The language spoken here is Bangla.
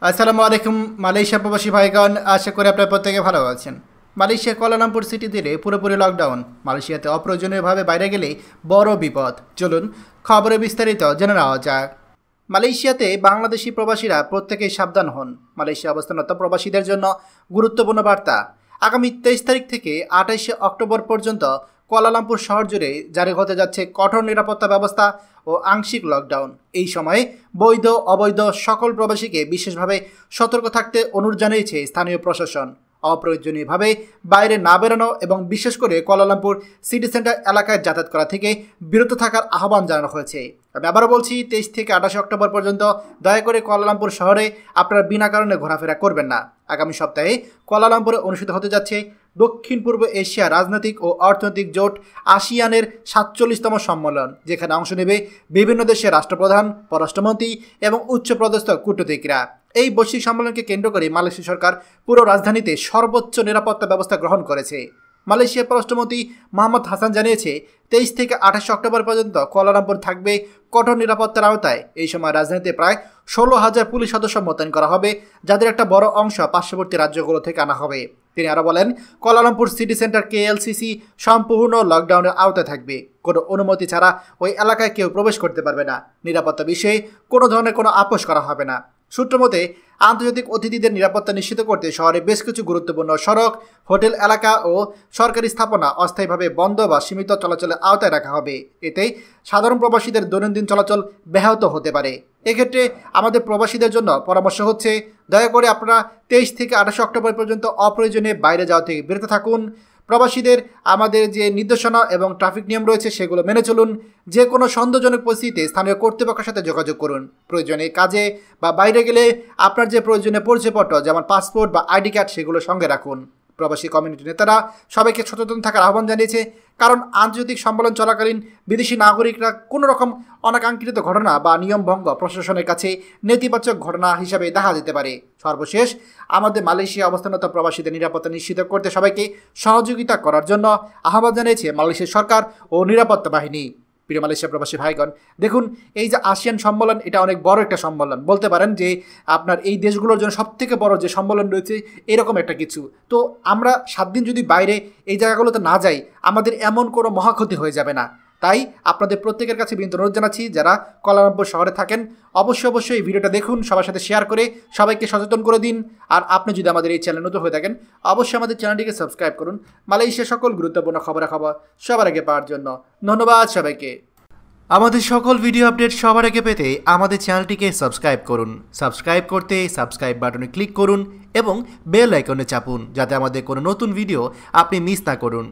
আসসালামু আলাইকুম মালয়েশিয়া প্রবাসী ভাইগণ, আশা করি আপনারা প্রত্যেকে ভালো আছেন। মালয়েশিয়া কুয়ালালামপুর সিটি দিয়ে পুরোপুরি লকডাউন। মালয়েশিয়াতে অপ্রয়োজনীয়ভাবে বাইরে গেলেই বড় বিপদ। চলুন খবরে বিস্তারিত জেনে নেওয়া যাক। মালয়েশিয়াতে বাংলাদেশি প্রবাসীরা প্রত্যেকেই সাবধান হন। মালয়েশিয়া অবস্থানরত প্রবাসীদের জন্য গুরুত্বপূর্ণ বার্তা। আগামী 23 তারিখ থেকে 28 অক্টোবর পর্যন্ত কুয়ালালামপুর শহর জুড়ে জারি হতে যাচ্ছে কঠোর নিরাপত্তা ব্যবস্থা ও আংশিক লকডাউন। এই সময়ে বৈধ অবৈধ সকল প্রবাসীকে বিশেষভাবে সতর্ক থাকতে অনুরোধ জানিয়েছে স্থানীয় প্রশাসন। অপ্রয়োজনীয়ভাবে বাইরে না বেরোনো এবং বিশেষ করে কুয়ালালামপুর সিটি সেন্টার এলাকায় যাতায়াত করা থেকে বিরত থাকার আহ্বান জানানো হয়েছে। আমি আবারও বলছি, 23 থেকে 28 অক্টোবর পর্যন্ত দয়া করে কুয়ালালামপুর শহরে আপনারা বিনা কারণে ঘোরাফেরা করবেন না। আগামী সপ্তাহে কুয়ালালামপুরে অনুষ্ঠিত হতে যাচ্ছে দক্ষিণ পূর্ব এশিয়া রাজনৈতিক ও অর্থনৈতিক জোট আসিয়ানের 47তম সম্মেলন, যেখানে অংশ নেবে বিভিন্ন দেশের রাষ্ট্রপ্রধান, পররাষ্ট্রমন্ত্রী এবং উচ্চপদস্থ কূটনীতিকরা। এই বৈশ্বিক সম্মেলনকে কেন্দ্র করে মালয়েশিয়া সরকার পুরো রাজধানীতে সর্বোচ্চ নিরাপত্তা ব্যবস্থা গ্রহণ করেছে। মালয়েশিয়ার পররাষ্ট্রমন্ত্রী মোহাম্মদ হাসান জানিয়েছে, 23 থেকে 28 অক্টোবর পর্যন্ত কুয়ালালামপুর থাকবে কঠোর নিরাপত্তার আওতায়। এই সময় রাজধানীতে প্রায় 16,000 পুলিশ সদস্য মোতায়েন করা হবে, যাদের একটা বড় অংশ পার্শ্ববর্তী রাজ্যগুলো থেকে আনা হবে। তিনি আরও বলেন, কুয়ালালামপুর সিটি সেন্টার KLCC সম্পূর্ণ লকডাউনের আওতায় থাকবে। কোনো অনুমতি ছাড়া ওই এলাকায় কেউ প্রবেশ করতে পারবে না। নিরাপত্তা বিষয়ে কোনো ধরনের কোনো আপোষ করা হবে না। সূত্র মতে, আন্তর্জাতিক অতিথিদের নিরাপত্তা নিশ্চিত করতে শহরে বেশ কিছু গুরুত্বপূর্ণ সড়ক, হোটেল এলাকা ও সরকারি স্থাপনা অস্থায়ীভাবে বন্ধ বা সীমিত চলাচলের আওতায় রাখা হবে। এতে সাধারণ প্রবাসীদের দৈনন্দিন চলাচল ব্যাহত হতে পারে। এক্ষেত্রে আমাদের প্রবাসীদের জন্য পরামর্শ হচ্ছে, দয়া করে আপনারা 23 থেকে 28 অক্টোবর পর্যন্ত অপ্রয়োজনে বাইরে যাওয়া থেকে বিরত থাকুন। প্রবাসীদের আমাদের যে নির্দেশনা এবং ট্রাফিক নিয়ম রয়েছে সেগুলো মেনে চলুন। যে কোনো সন্দেহজনক পরিস্থিতিতে স্থানীয় কর্তৃপক্ষের সাথে যোগাযোগ করুন। প্রয়োজনে কাজে বা বাইরে গেলে আপনার যে প্রয়োজনীয় পরিচয়পত্র যেমন পাসপোর্ট বা আইডি কার্ড সেগুলো সঙ্গে রাখুন। প্রবাসী কমিউনিটি নেতারা সবাইকে সচেতন থাকার আহ্বান জানিয়েছে, কারণ আন্তর্জাতিক সম্মেলন চলাকালীন বিদেশি নাগরিকরা কোনো রকম অনাকাঙ্ক্ষিত ঘটনা বা নিয়মভঙ্গ প্রশাসনের কাছে নেতিবাচক ঘটনা হিসাবে দেখা যেতে পারে। সর্বশেষ আমাদের মালয়েশিয়া অবস্থানরত প্রবাসীদের নিরাপত্তা নিশ্চিত করতে সবাইকে সহযোগিতা করার জন্য আহ্বান জানিয়েছে মালয়েশিয়ার সরকার ও নিরাপত্তা বাহিনী। প্রিয় মালয়েশিয়া প্রবাসী ভাইগণ, দেখুন এই যে আসিয়ান সম্মেলন, এটা অনেক বড় একটা সম্মেলন। বলতে পারেন যে আপনার এই দেশগুলোর জন্য সবথেকে বড় যে সম্মেলন রয়েছে এরকম একটা কিছু। তো আমরা 7 দিন যদি বাইরে এই জায়গাগুলোতে না যাই, আমাদের এমন কোনো মহাক্ষতি হয়ে যাবে না। তাই আপনাদের প্রত্যেকের কাছে বিনীত অনুরোধ জানাচ্ছি, যারা কুয়ালালামপুর শহরে থাকেন অবশ্যই এই ভিডিওটা দেখুন, সবার সাথে শেয়ার করে সবাইকে সচেতন করে দিন। আর আপনি যদি আমাদের এই চ্যানেল নতুন হয়ে থাকেন, অবশ্যই আমাদের চ্যানেলটিকে সাবস্ক্রাইব করুন মালয়েশিয়ার সকল গুরুত্বপূর্ণ খবর সবার আগে পাওয়ার জন্য। ধন্যবাদ সবাইকে। আমাদের সকল ভিডিও আপডেট সবার আগে পেতে আমাদের চ্যানেলটিকে সাবস্ক্রাইব করুন। সাবস্ক্রাইব করতে সাবস্ক্রাইব বাটনে ক্লিক করুন এবং বেল আইকনে চাপুন, যাতে আমাদের কোনো নতুন ভিডিও আপনি মিস না করুন।